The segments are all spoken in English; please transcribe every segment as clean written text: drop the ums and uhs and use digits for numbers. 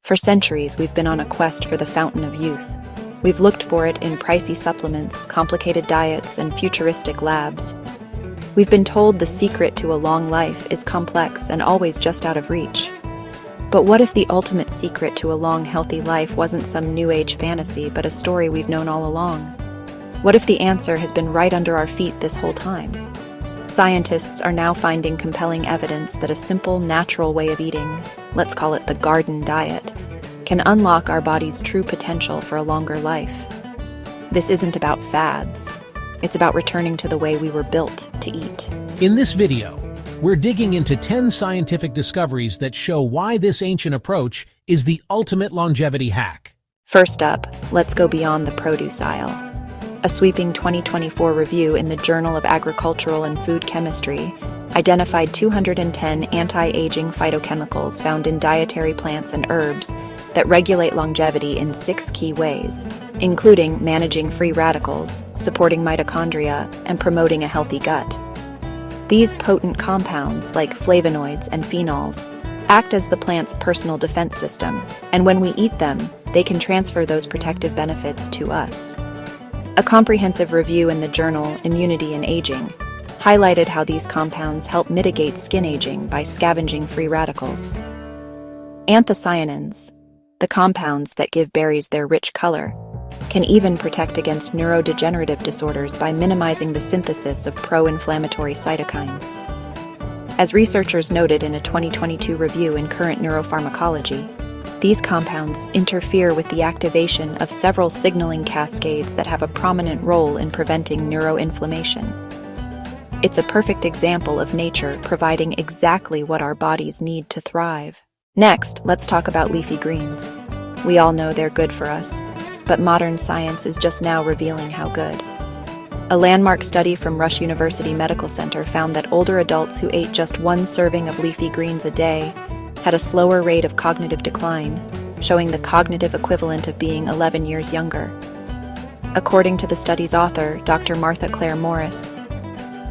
For centuries, we've been on a quest for the fountain of youth. We've looked for it in pricey supplements, complicated diets, and futuristic labs. We've been told the secret to a long life is complex and always just out of reach. But what if the ultimate secret to a long, healthy life wasn't some new age fantasy, but a story we've known all along? What if the answer has been right under our feet this whole time? Scientists are now finding compelling evidence that a simple, natural way of eating, let's call it the garden diet, can unlock our body's true potential for a longer life. This isn't about fads. It's about returning to the way we were built to eat. In this video, we're digging into 10 scientific discoveries that show why this ancient approach is the ultimate longevity hack. First up, let's go beyond the produce aisle. A sweeping 2024 review in the Journal of Agricultural and Food Chemistry identified 210 anti-aging phytochemicals found in dietary plants and herbs that regulate longevity in 6 key ways, including managing free radicals, supporting mitochondria, and promoting a healthy gut. These potent compounds, like flavonoids and phenols, act as the plant's personal defense system, and when we eat them, they can transfer those protective benefits to us. A comprehensive review in the journal Immunity and Aging highlighted how these compounds help mitigate skin aging by scavenging free radicals. Anthocyanins, the compounds that give berries their rich color, can even protect against neurodegenerative disorders by minimizing the synthesis of pro-inflammatory cytokines. As researchers noted in a 2022 review in Current Neuropharmacology, these compounds interfere with the activation of several signaling cascades that have a prominent role in preventing neuroinflammation. It's a perfect example of nature providing exactly what our bodies need to thrive. Next, let's talk about leafy greens. We all know they're good for us, but modern science is just now revealing how good. A landmark study from Rush University Medical Center found that older adults who ate just 1 serving of leafy greens a day had a slower rate of cognitive decline, showing the cognitive equivalent of being 11 years younger. According to the study's author, Dr. Martha Claire Morris,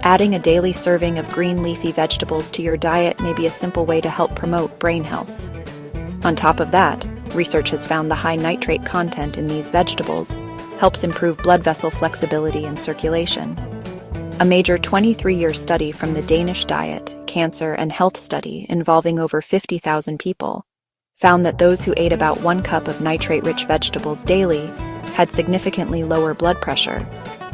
adding a daily serving of green leafy vegetables to your diet may be a simple way to help promote brain health. On top of that, research has found the high nitrate content in these vegetables helps improve blood vessel flexibility and circulation. A major 23-year study from the Danish Diet, Cancer and Health Study involving over 50,000 people found that those who ate about 1 cup of nitrate-rich vegetables daily had significantly lower blood pressure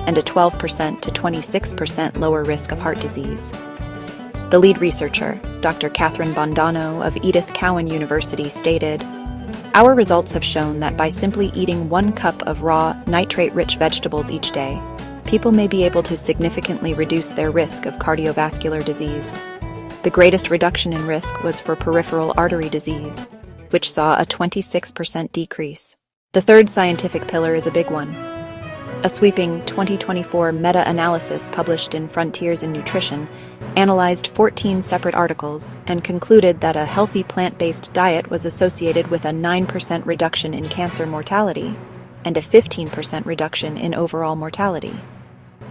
and a 12% to 26% lower risk of heart disease. The lead researcher, Dr. Catherine Bondano of Edith Cowan University, stated, "Our results have shown that by simply eating 1 cup of raw, nitrate-rich vegetables each day, people may be able to significantly reduce their risk of cardiovascular disease. The greatest reduction in risk was for peripheral artery disease, which saw a 26% decrease." The third scientific pillar is a big one. A sweeping 2024 meta-analysis published in Frontiers in Nutrition analyzed 14 separate articles and concluded that a healthy plant-based diet was associated with a 9% reduction in cancer mortality and a 15% reduction in overall mortality.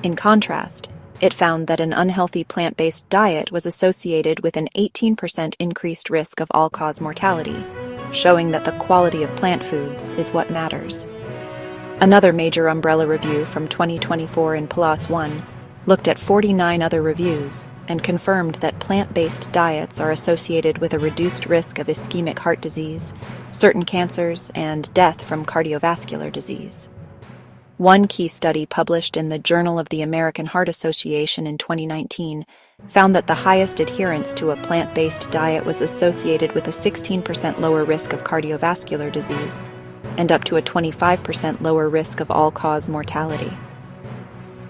In contrast, it found that an unhealthy plant-based diet was associated with an 18% increased risk of all-cause mortality, showing that the quality of plant foods is what matters. Another major umbrella review from 2024 in PLOS ONE looked at 49 other reviews and confirmed that plant-based diets are associated with a reduced risk of ischemic heart disease, certain cancers, and death from cardiovascular disease. One key study published in the Journal of the American Heart Association in 2019 found that the highest adherence to a plant-based diet was associated with a 16% lower risk of cardiovascular disease and up to a 25% lower risk of all-cause mortality.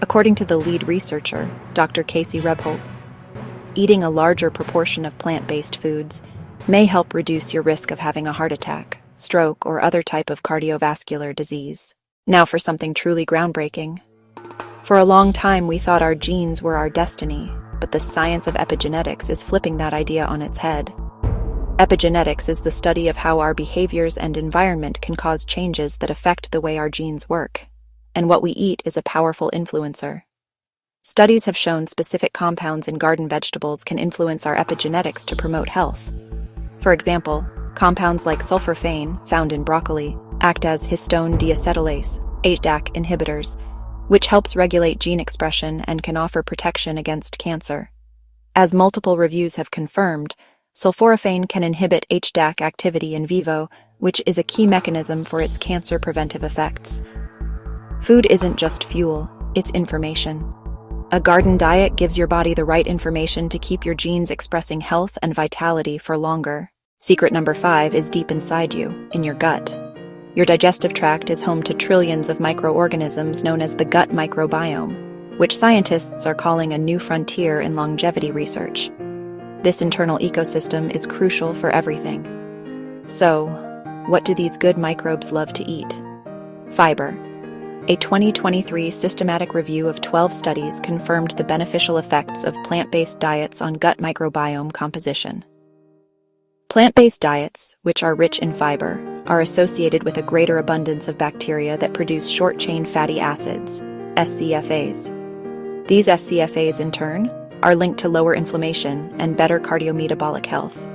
According to the lead researcher, Dr. Casey Rebholz, eating a larger proportion of plant-based foods may help reduce your risk of having a heart attack, stroke, or other type of cardiovascular disease. Now for something truly groundbreaking. For a long time, we thought our genes were our destiny, but the science of epigenetics is flipping that idea on its head. Epigenetics is the study of how our behaviors and environment can cause changes that affect the way our genes work, and what we eat is a powerful influencer. Studies have shown specific compounds in garden vegetables can influence our epigenetics to promote health. For example, Compounds like sulforaphane, found in broccoli, act as histone deacetylase, HDAC inhibitors, which helps regulate gene expression and can offer protection against cancer. As multiple reviews have confirmed, sulforaphane can inhibit HDAC activity in vivo, which is a key mechanism for its cancer preventive effects. Food isn't just fuel, it's information. A garden diet gives your body the right information to keep your genes expressing health and vitality for longer. Secret number 5 is deep inside you, in your gut. Your digestive tract is home to trillions of microorganisms known as the gut microbiome, which scientists are calling a new frontier in longevity research. This internal ecosystem is crucial for everything. So, what do these good microbes love to eat? Fiber. A 2023 systematic review of 12 studies confirmed the beneficial effects of plant-based diets on gut microbiome composition. Plant-based diets, which are rich in fiber, are associated with a greater abundance of bacteria that produce short-chain fatty acids, SCFAs. These SCFAs, in turn, are linked to lower inflammation and better cardiometabolic health.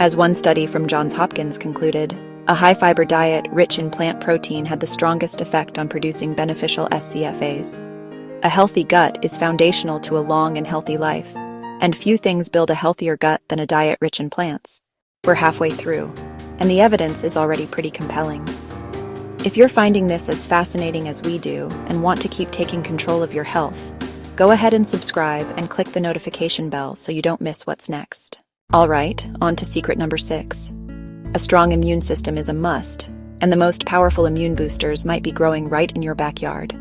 As one study from Johns Hopkins concluded, a high-fiber diet rich in plant protein had the strongest effect on producing beneficial SCFAs. A healthy gut is foundational to a long and healthy life, and few things build a healthier gut than a diet rich in plants. We're halfway through, and the evidence is already pretty compelling. If you're finding this as fascinating as we do and want to keep taking control of your health, go ahead and subscribe and click the notification bell so you don't miss what's next. All right, on to secret number 6. A strong immune system is a must, and the most powerful immune boosters might be growing right in your backyard.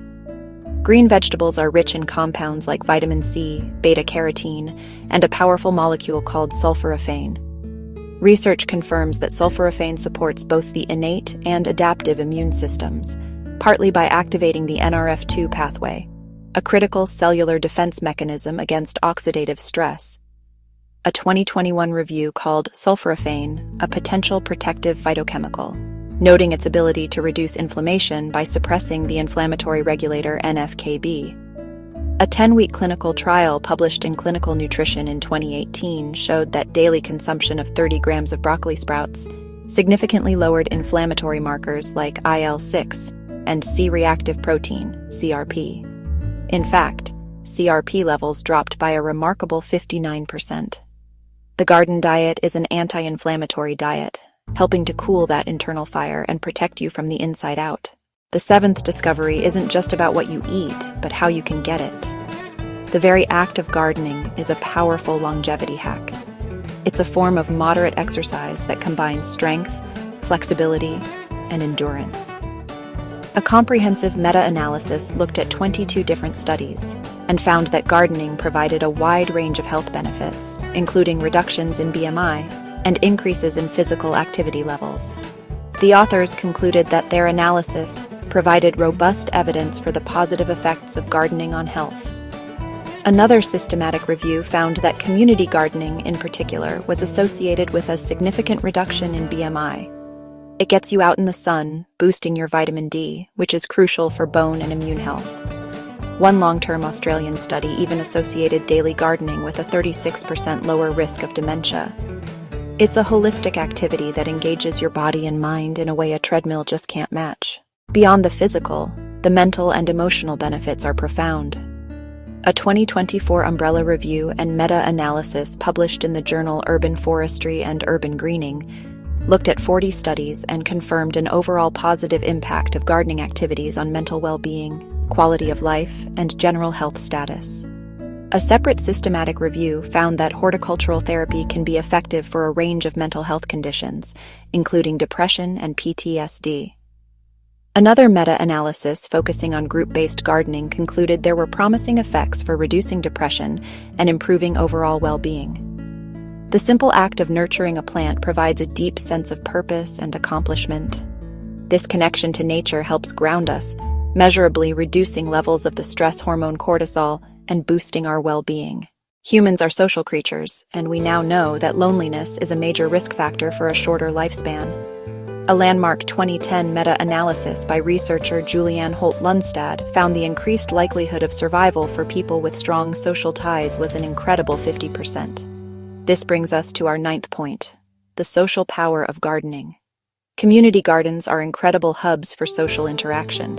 Green vegetables are rich in compounds like vitamin C, beta-carotene, and a powerful molecule called sulforaphane. Research confirms that sulforaphane supports both the innate and adaptive immune systems, partly by activating the NRF2 pathway, a critical cellular defense mechanism against oxidative stress. A 2021 review called Sulforaphane, a potential protective phytochemical, noting its ability to reduce inflammation by suppressing the inflammatory regulator NF-κB. A 10-week clinical trial published in Clinical Nutrition in 2018 showed that daily consumption of 30 grams of broccoli sprouts significantly lowered inflammatory markers like IL-6 and C-reactive protein, CRP. In fact, CRP levels dropped by a remarkable 59%. The garden diet is an anti-inflammatory diet, helping to cool that internal fire and protect you from the inside out. The 7th discovery isn't just about what you eat, but how you can get it. The very act of gardening is a powerful longevity hack. It's a form of moderate exercise that combines strength, flexibility, and endurance. A comprehensive meta-analysis looked at 22 different studies and found that gardening provided a wide range of health benefits, including reductions in BMI and increases in physical activity levels. The authors concluded that their analysis provided robust evidence for the positive effects of gardening on health. Another systematic review found that community gardening, in particular, was associated with a significant reduction in BMI. It gets you out in the sun, boosting your vitamin D, which is crucial for bone and immune health. One long-term Australian study even associated daily gardening with a 36% lower risk of dementia. It's a holistic activity that engages your body and mind in a way a treadmill just can't match. Beyond the physical, the mental and emotional benefits are profound. A 2024 umbrella review and meta-analysis published in the journal Urban Forestry and Urban Greening looked at 40 studies and confirmed an overall positive impact of gardening activities on mental well-being, quality of life, and general health status. A separate systematic review found that horticultural therapy can be effective for a range of mental health conditions, including depression and PTSD. Another meta-analysis focusing on group-based gardening concluded there were promising effects for reducing depression and improving overall well-being. The simple act of nurturing a plant provides a deep sense of purpose and accomplishment. This connection to nature helps ground us, measurably reducing levels of the stress hormone cortisol and boosting our well-being. Humans are social creatures, and we now know that loneliness is a major risk factor for a shorter lifespan. A landmark 2010 meta-analysis by researcher Julianne Holt-Lundstad found the increased likelihood of survival for people with strong social ties was an incredible 50%. This brings us to our 9th point, the social power of gardening. Community gardens are incredible hubs for social interaction.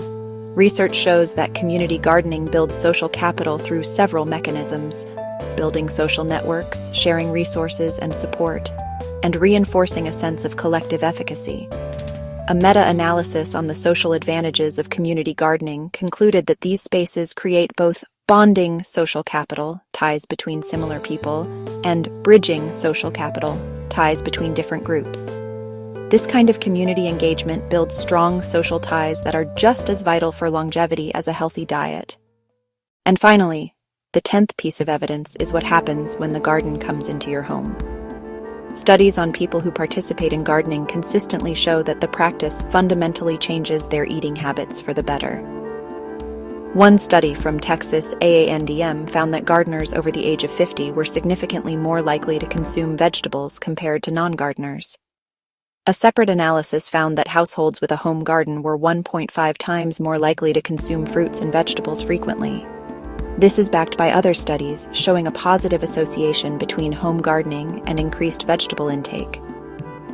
Research shows that community gardening builds social capital through several mechanisms, building social networks, sharing resources and support, and reinforcing a sense of collective efficacy. A meta-analysis on the social advantages of community gardening concluded that these spaces create both bonding social capital, ties between similar people, and bridging social capital, ties between different groups. This kind of community engagement builds strong social ties that are just as vital for longevity as a healthy diet. And finally, the 10th piece of evidence is what happens when the garden comes into your home. Studies on people who participate in gardening consistently show that the practice fundamentally changes their eating habits for the better. One study from Texas AANDM found that gardeners over the age of 50 were significantly more likely to consume vegetables compared to non-gardeners. A separate analysis found that households with a home garden were 1.5 times more likely to consume fruits and vegetables frequently. This is backed by other studies showing a positive association between home gardening and increased vegetable intake.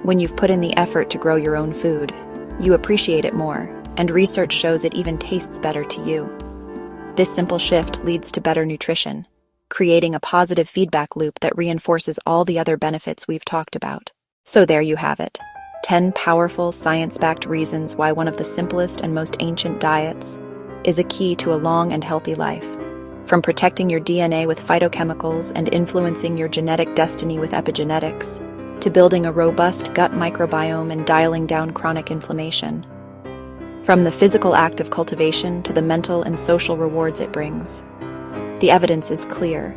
When you've put in the effort to grow your own food, you appreciate it more, and research shows it even tastes better to you. This simple shift leads to better nutrition, creating a positive feedback loop that reinforces all the other benefits we've talked about. So there you have it. 10 powerful, science-backed reasons why one of the simplest and most ancient diets is a key to a long and healthy life. From protecting your DNA with phytochemicals and influencing your genetic destiny with epigenetics, to building a robust gut microbiome and dialing down chronic inflammation. From the physical act of cultivation to the mental and social rewards it brings. The evidence is clear.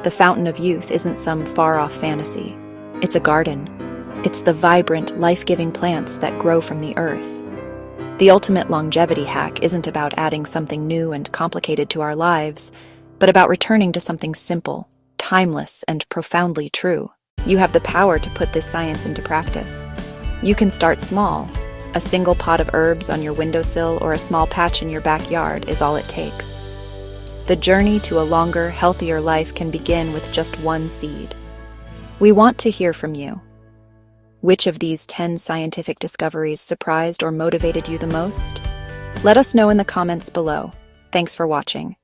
The fountain of youth isn't some far-off fantasy. It's a garden. It's the vibrant, life-giving plants that grow from the earth. The ultimate longevity hack isn't about adding something new and complicated to our lives, but about returning to something simple, timeless, and profoundly true. You have the power to put this science into practice. You can start small. A single pot of herbs on your windowsill or a small patch in your backyard is all it takes. The journey to a longer, healthier life can begin with just one seed. We want to hear from you. Which of these 10 scientific discoveries surprised or motivated you the most? Let us know in the comments below. Thanks for watching.